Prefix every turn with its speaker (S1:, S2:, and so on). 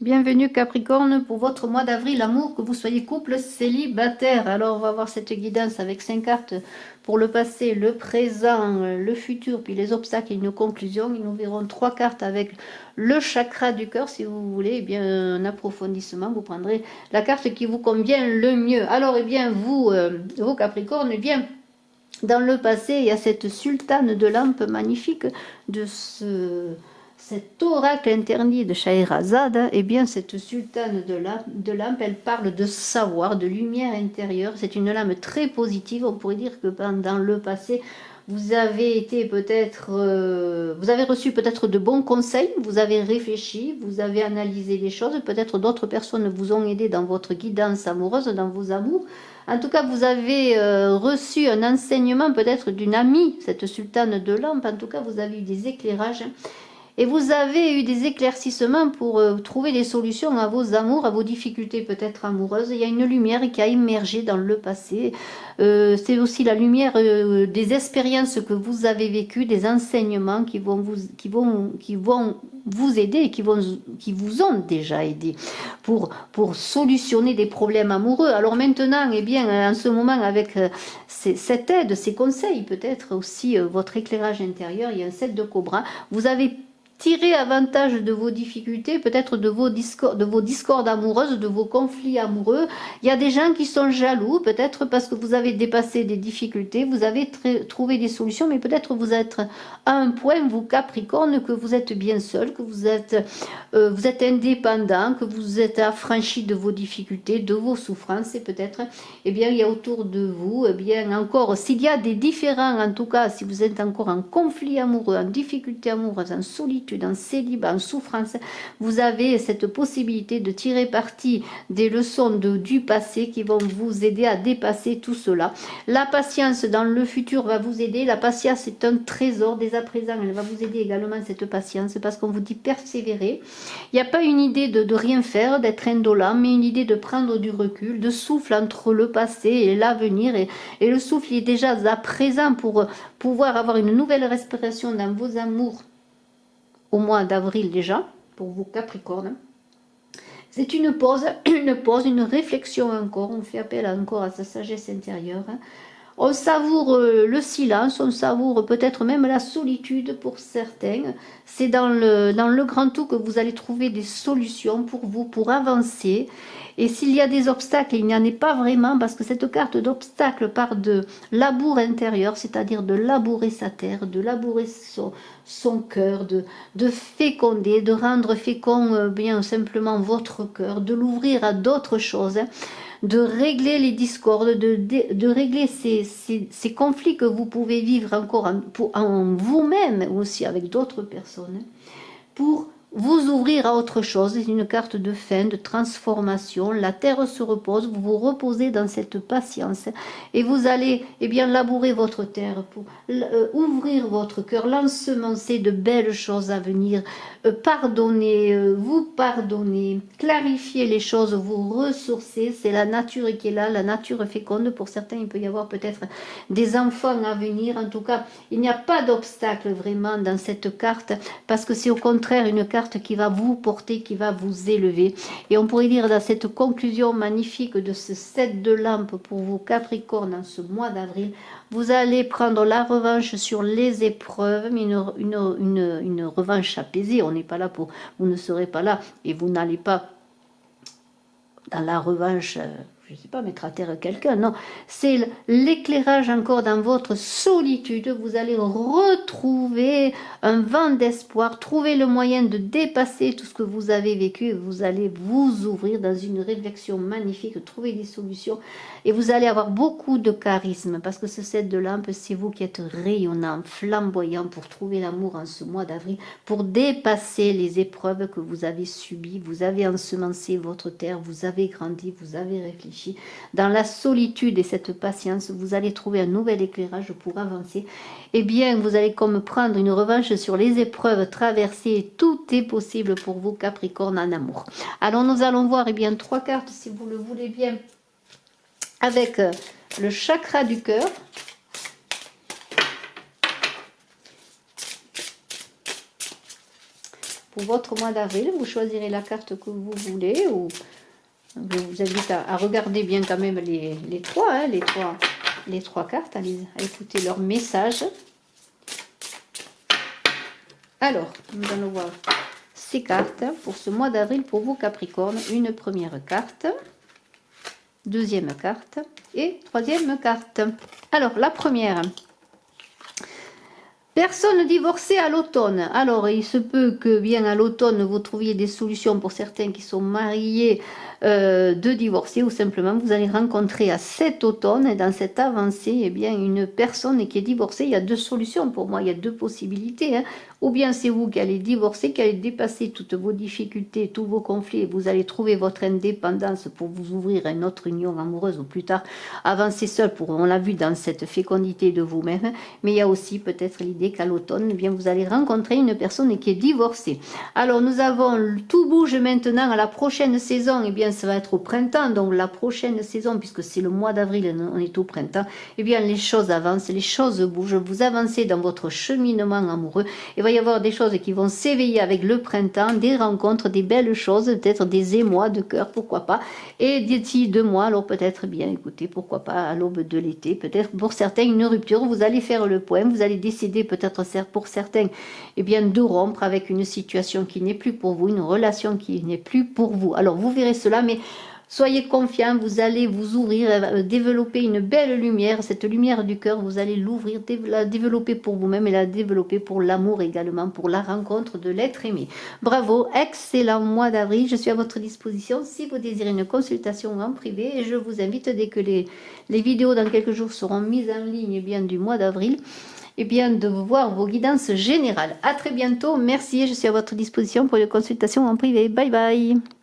S1: Bienvenue Capricorne pour votre mois d'avril, amour, que vous soyez couple célibataire. Alors on va voir cette guidance avec 5 cartes pour le passé, le présent, le futur, puis les obstacles et une conclusion. Et nous verrons 3 cartes avec le chakra du cœur. Si vous voulez eh bien, un approfondissement, vous prendrez la carte qui vous convient le mieux. Alors eh bien vous Capricornes, eh bien dans le passé il y a cette sultane de lampe magnifique de cet oracle interdit de Scheherazade. Eh bien, cette sultane de lampe, elle parle de savoir, de lumière intérieure. C'est une lame très positive. On pourrait dire que dans le passé, vous avez été peut-être, vous avez reçu peut-être de bons conseils, vous avez réfléchi, vous avez analysé les choses. Peut-être d'autres personnes vous ont aidé dans votre guidance amoureuse, dans vos amours. En tout cas, vous avez reçu un enseignement peut-être d'une amie, cette sultane de lampe. En tout cas, vous avez eu des éclairages. Et vous avez eu des éclaircissements pour trouver des solutions à vos amours, à vos difficultés peut-être amoureuses. Il y a une lumière qui a émergé dans le passé. C'est aussi la lumière des expériences que vous avez vécues, des enseignements qui vont vous aider et qui vous ont déjà aidé pour solutionner des problèmes amoureux. Alors maintenant, eh bien, en ce moment, avec cette aide, ces conseils, peut-être aussi votre éclairage intérieur, il y a un 7 de cobra, vous avez tirez avantage de vos difficultés, peut-être de vos discordes amoureuses, de vos conflits amoureux. Il y a des gens qui sont jaloux, peut-être parce que vous avez dépassé des difficultés, vous avez trouvé des solutions, mais peut-être vous êtes à un point, vous Capricorne, que vous êtes bien seul, que vous êtes indépendant, que vous êtes affranchi de vos difficultés, de vos souffrances, et peut-être, eh bien, il y a autour de vous, eh bien, encore, s'il y a des différends, en tout cas, si vous êtes encore en conflit amoureux, en difficulté amoureuse, en solitude, en célibat, en souffrance, vous avez cette possibilité de tirer parti des leçons du passé qui vont vous aider à dépasser tout cela. La patience dans le futur va vous aider. La patience est un trésor. Dès à présent, elle va vous aider également, cette patience, parce qu'on vous dit persévérer. Il n'y a pas une idée de rien faire, d'être indolent, mais une idée de prendre du recul, de souffle entre le passé et l'avenir. Et le souffle est déjà à présent pour pouvoir avoir une nouvelle respiration dans vos amours au mois d'avril déjà, pour vous Capricorne. C'est une pause, une réflexion encore. On fait appel encore à sa sagesse intérieure. On savoure le silence, on savoure peut-être même la solitude pour certains. C'est dans le grand tout que vous allez trouver des solutions pour vous, pour avancer. Et s'il y a des obstacles, il n'y en a pas vraiment, parce que cette carte d'obstacle part de labour intérieur, c'est-à-dire de labourer sa terre, de labourer son cœur, de féconder, de rendre fécond bien simplement votre cœur, de l'ouvrir à d'autres choses, de régler les discordes, de régler ces conflits que vous pouvez vivre encore en vous-même, aussi avec d'autres personnes, pour vous ouvrir à autre chose. C'est une carte de fin, de transformation. La terre se repose, vous vous reposez dans cette patience et vous allez bien labourer votre terre pour ouvrir votre cœur, l'ensemencer de belles choses à venir, pardonner, vous pardonner, clarifier les choses, vous ressourcer. C'est la nature qui est là, la nature féconde. Pour certains, il peut y avoir peut-être des enfants à venir. En tout cas, il n'y a pas d'obstacle vraiment dans cette carte, parce que c'est au contraire une carte qui va vous porter, qui va vous élever. Et on pourrait dire dans cette conclusion magnifique de ce 7 de lampe pour vous Capricorne en ce mois d'avril, vous allez prendre la revanche sur les épreuves, mais une revanche apaisée. On n'est pas là pour, vous ne serez pas là et vous n'allez pas dans la revanche, je ne sais pas, mettre à terre quelqu'un, non. C'est l'éclairage encore dans votre solitude. Vous allez retrouver un vent d'espoir, trouver le moyen de dépasser tout ce que vous avez vécu. Vous allez vous ouvrir dans une réflexion magnifique, trouver des solutions. Et vous allez avoir beaucoup de charisme, parce que ce 7 de lampe, c'est vous qui êtes rayonnant, flamboyant pour trouver l'amour en ce mois d'avril, pour dépasser les épreuves que vous avez subies. Vous avez ensemencé votre terre, vous avez grandi, vous avez réfléchi. Dans la solitude et cette patience, vous allez trouver un nouvel éclairage pour avancer. Eh bien, vous allez comme prendre une revanche sur les épreuves traversées. Tout est possible pour vous, Capricorne, en amour. Alors, nous allons voir bien 3 cartes, si vous le voulez bien, avec le chakra du cœur. pour votre mois d'avril. Vous choisirez la carte que vous voulez, ou je vous invite à regarder bien quand même les trois, hein, les trois cartes, à écouter leur message. Alors, nous allons voir ces cartes pour ce mois d'avril pour vous Capricorne. Une première carte, deuxième carte et troisième carte. Alors, la première. Personne divorcée à l'automne. Alors, il se peut que bien à l'automne, vous trouviez des solutions pour certains qui sont mariés de divorcer, ou simplement vous allez rencontrer à cet automne, et dans cette avancée, eh bien, une personne qui est divorcée. Il y a deux solutions pour moi, il y a deux possibilités. Hein. Ou bien c'est vous qui allez divorcer, qui allez dépasser toutes vos difficultés, tous vos conflits, et vous allez trouver votre indépendance pour vous ouvrir à une autre union amoureuse, ou plus tard avancer seul, on l'a vu dans cette fécondité de vous-même. Mais il y a aussi peut-être l'idée qu'à l'automne, eh bien, vous allez rencontrer une personne qui est divorcée. Alors nous avons, tout bouge maintenant à la prochaine saison, eh bien ça va être au printemps, donc la prochaine saison, puisque c'est le mois d'avril, on est au printemps, eh bien les choses avancent, les choses bougent, vous avancez dans votre cheminement amoureux, il va y avoir des choses qui vont s'éveiller avec le printemps, des rencontres, des belles choses, peut-être des émois de cœur, pourquoi pas, et d'ici 2 mois, alors peut-être, bien écoutez, pourquoi pas à l'aube de l'été, peut-être pour certains une rupture, vous allez faire le point, vous allez décider peut-être pour certains, eh bien de rompre avec une situation qui n'est plus pour vous, une relation qui n'est plus pour vous. Alors vous verrez cela, mais soyez confiants, vous allez vous ouvrir, développer une belle lumière, cette lumière du cœur, vous allez l'ouvrir, la développer pour vous-même et la développer pour l'amour également, pour la rencontre de l'être aimé. Bravo, excellent mois d'avril, je suis à votre disposition si vous désirez une consultation en privé, et je vous invite dès que les vidéos dans quelques jours seront mises en ligne, eh bien, du mois d'avril, et bien de voir vos guidances générales. À très bientôt, merci, je suis à votre disposition pour une consultation en privé. Bye bye.